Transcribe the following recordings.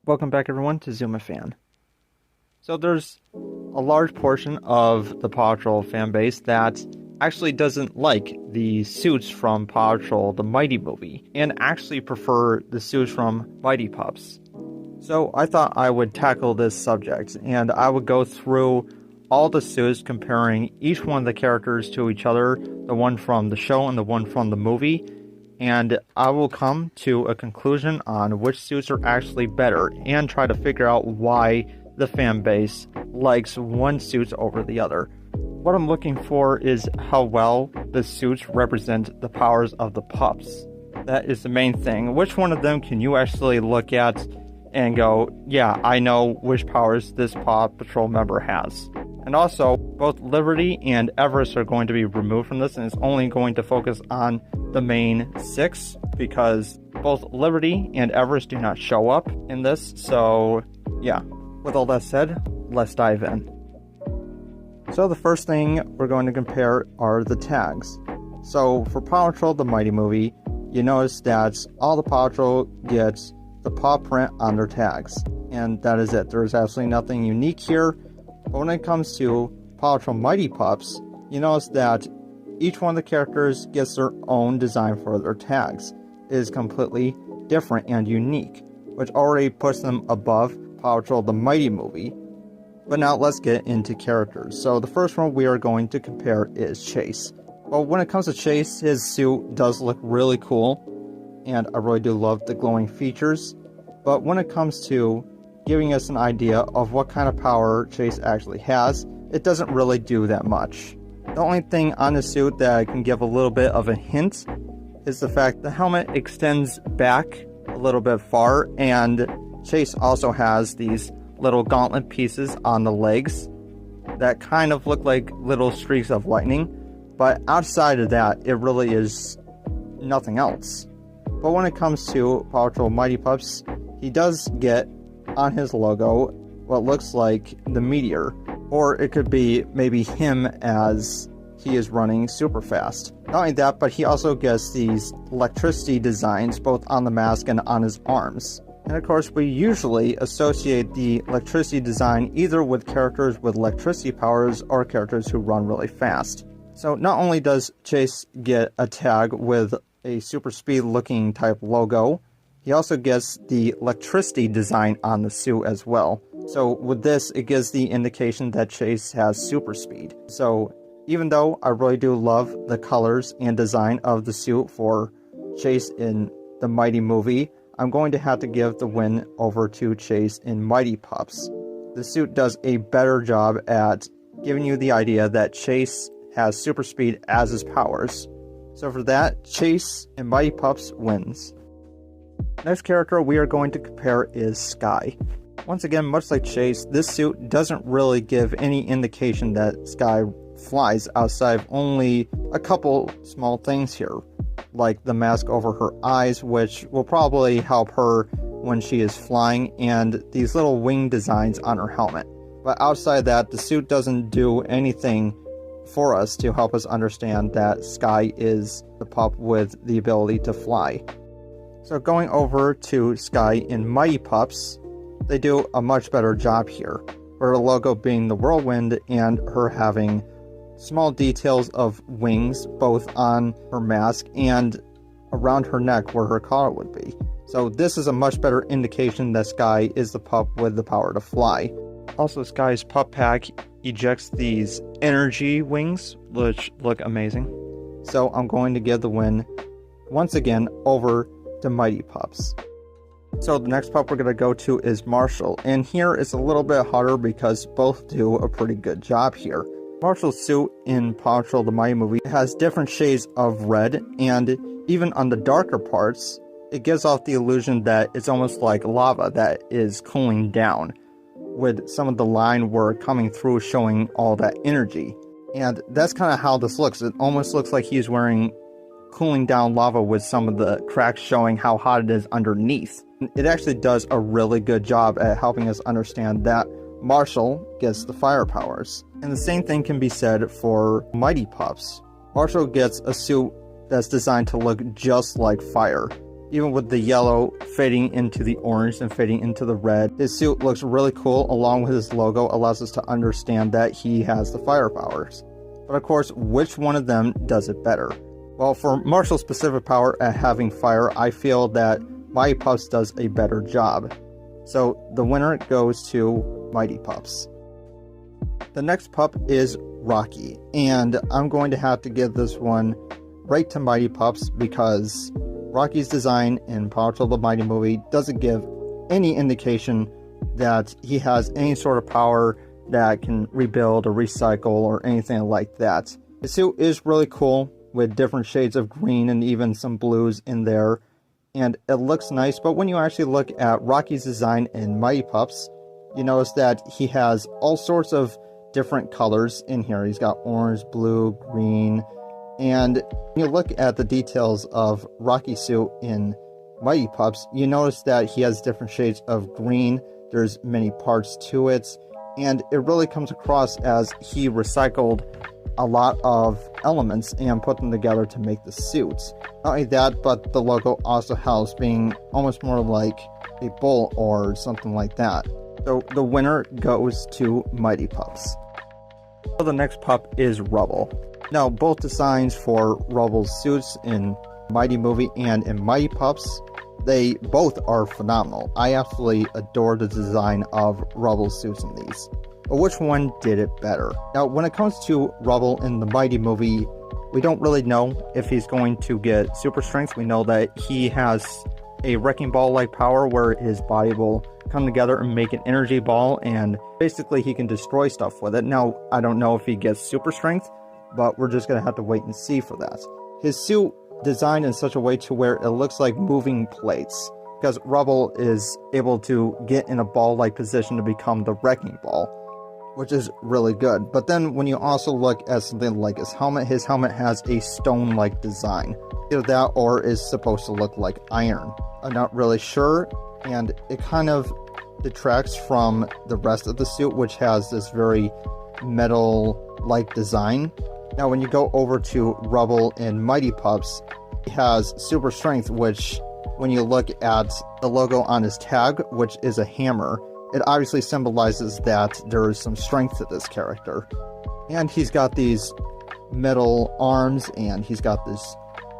Welcome back everyone to Zuma Fan. So there's a large portion of the Paw Patrol fan base that actually doesn't like the suits from Paw Patrol the Mighty movie and actually prefer the suits from Mighty Pups. So I thought I would tackle this subject and I would go through all the suits comparing each one of the characters to each other, the one from the show and the one from the movie, and I will come to a conclusion on which suits are actually better and try to figure out why the fan base likes one suit over the other. What I'm looking for is how well the suits represent the powers of the pups. That is the main thing. Which one of them can you actually look at and go, yeah, I know which powers this Paw Patrol member has. And also, both Liberty and Everest are going to be removed from this, and it's only going to focus on the main 6, because both Liberty and Everest do not show up in this. So, yeah. With all that said, let's dive in. So the first thing we're going to compare are the tags. So for Paw Patrol the Mighty movie, you notice that all the Paw Patrol gets the paw print on their tags. And that is it. There's absolutely nothing unique here. But when it comes to Paw Patrol Mighty Pups, you notice that each one of the characters gets their own design for their tags. It is completely different and unique, which already puts them above Paw Patrol the Mighty movie. But now let's get into characters. So the first one we are going to compare is Chase. Well, when it comes to Chase, his suit does look really cool, and I really do love the glowing features. But when it comes to giving us an idea of what kind of power Chase actually has, it doesn't really do that much. The only thing on the suit that can give a little bit of a hint is the fact the helmet extends back a little bit far, and Chase also has these little gauntlet pieces on the legs that kind of look like little streaks of lightning, but outside of that, it really is nothing else. But when it comes to Paw Patrol Mighty Pups, he does get on his logo what looks like the meteor, or it could be maybe him as he is running super fast. Not only that, but he also gets these electricity designs both on the mask and on his arms. And of course, we usually associate the electricity design either with characters with electricity powers or characters who run really fast. So not only does Chase get a tag with a super speed looking type logo, he also gets the electricity design on the suit as well. So with this, it gives the indication that Chase has super speed. So even though I really do love the colors and design of the suit for Chase in the Mighty movie, I'm going to have to give the win over to Chase in Mighty Pups. The suit does a better job at giving you the idea that Chase has super speed as his powers. So for that, Chase in Mighty Pups wins. Next character we are going to compare is Skye. Once again, much like Chase, this suit doesn't really give any indication that Skye flies outside of only a couple small things here, like the mask over her eyes, which will probably help her when she is flying, and these little wing designs on her helmet. But outside that, the suit doesn't do anything for us to help us understand that Skye is the pup with the ability to fly. So going over to Skye in Mighty Pups, they do a much better job here, her logo being the whirlwind and her having small details of wings both on her mask and around her neck where her collar would be. So this is a much better indication that Skye is the pup with the power to fly. Also, Skye's pup pack ejects these energy wings, which look amazing. So I'm going to give the win once again over to Mighty Pups. So the next pup we're going to go to is Marshall, and here it's a little bit harder because both do a pretty good job here. Marshall's suit in Paw Patrol the Mighty movie has different shades of red, and even on the darker parts, it gives off the illusion that it's almost like lava that is cooling down, with some of the line work coming through showing all that energy. And that's kind of how this looks. It almost looks like he's wearing cooling down lava with some of the cracks showing how hot it is underneath. It actually does a really good job at helping us understand that Marshall gets the fire powers. And the same thing can be said for Mighty Pups. Marshall gets a suit that's designed to look just like fire. Even with the yellow fading into the orange and fading into the red, his suit looks really cool. Along with his logo, allows us to understand that he has the fire powers. But of course, which one of them does it better? Well, for Marshall's specific power at having fire, I feel that Mighty Pups does a better job. So the winner goes to Mighty Pups. The next pup is Rocky, and I'm going to have to give this one right to Mighty Pups because Rocky's design in Paw Patrol the Mighty movie doesn't give any indication that he has any sort of power that can rebuild or recycle or anything like that. The suit is really cool with different shades of green and even some blues in there, and it looks nice, but when you actually look at Rocky's design in Mighty Pups, you notice that he has all sorts of different colors in here. He's got orange, blue, green, and when you look at the details of Rocky's suit in Mighty Pups, you notice that he has different shades of green. There's many parts to it, and it really comes across as he recycled a lot of elements and put them together to make the suits. Not only that, but the logo also helps, being almost more like a bull or something like that. So the winner goes to Mighty Pups. So the next pup is Rubble. Now, both designs for Rubble's suits in Mighty movie and in Mighty Pups, they both are phenomenal. I absolutely adore the design of Rubble's suits in these. But which one did it better? Now, when it comes to Rubble in the Mighty movie, we don't really know if he's going to get super strength. We know that he has a wrecking ball-like power where his body will come together and make an energy ball, and basically he can destroy stuff with it. Now, I don't know if he gets super strength, but we're just going to have to wait and see for that. His suit designed in such a way to where it looks like moving plates, because Rubble is able to get in a ball-like position to become the wrecking ball, which is really good. But then when you also look at something like his helmet has a stone-like design. Either that or is supposed to look like iron. I'm not really sure, and it kind of detracts from the rest of the suit, which has this very metal-like design. Now, when you go over to Rubble in Mighty Pups, he has super strength, which, when you look at the logo on his tag, which is a hammer, it obviously symbolizes that there is some strength to this character. And he's got these metal arms, and he's got this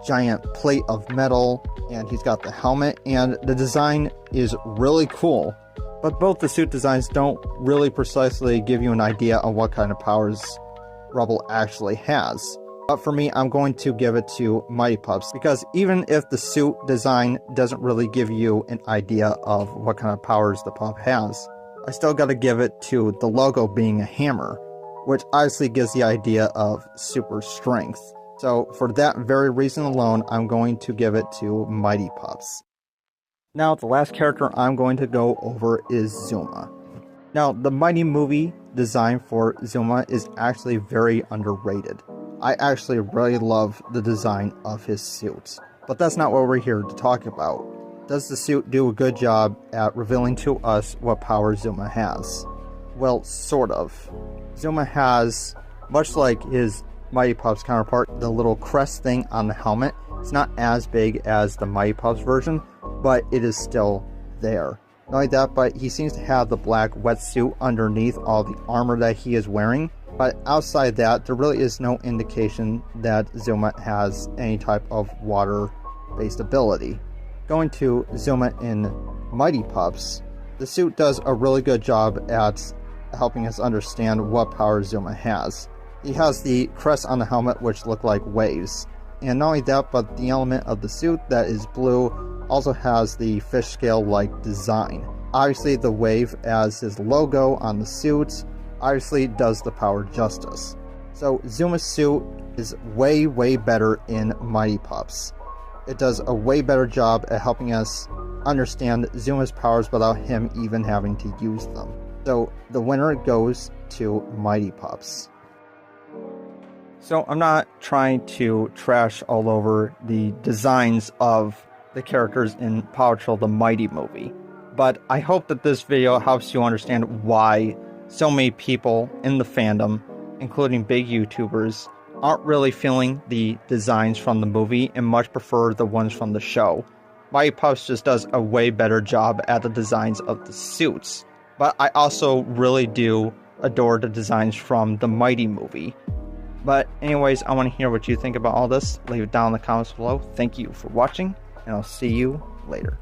giant plate of metal, and he's got the helmet, and the design is really cool. But both the suit designs don't really precisely give you an idea of what kind of powers Rubble actually has. But for me, I'm going to give it to Mighty Pups, because even if the suit design doesn't really give you an idea of what kind of powers the pup has, I still gotta give it to the logo being a hammer, which obviously gives the idea of super strength. So for that very reason alone, I'm going to give it to Mighty Pups. Now, the last character I'm going to go over is Zuma. Now, the Mighty movie design for Zuma is actually very underrated. I actually really love the design of his suit. But that's not what we're here to talk about. Does the suit do a good job at revealing to us what power Zuma has? Well, sort of. Zuma has, much like his Mighty Pups counterpart, the little crest thing on the helmet. It's not as big as the Mighty Pups version, but it is still there. Not only that, but he seems to have the black wetsuit underneath all the armor that he is wearing. But outside that, there really is no indication that Zuma has any type of water-based ability. Going to Zuma in Mighty Pups, the suit does a really good job at helping us understand what power Zuma has. He has the crest on the helmet, which look like waves. And not only that, but the element of the suit that is blue also has the fish scale-like design. Obviously, the wave as his logo on the suit obviously does the power justice. So Zuma's suit is way, way better in Mighty Pups. It does a way better job at helping us understand Zuma's powers without him even having to use them. So the winner goes to Mighty Pups. So I'm not trying to trash all over the designs of the characters in Paw Patrol the Mighty movie, but I hope that this video helps you understand why so many people in the fandom, including big YouTubers, aren't really feeling the designs from the movie and much prefer the ones from the show. Mighty Pups just does a way better job at the designs of the suits. But I also really do adore the designs from the Mighty movie. But anyways, I want to hear what you think about all this. Leave it down in the comments below. Thank you for watching, and I'll see you later.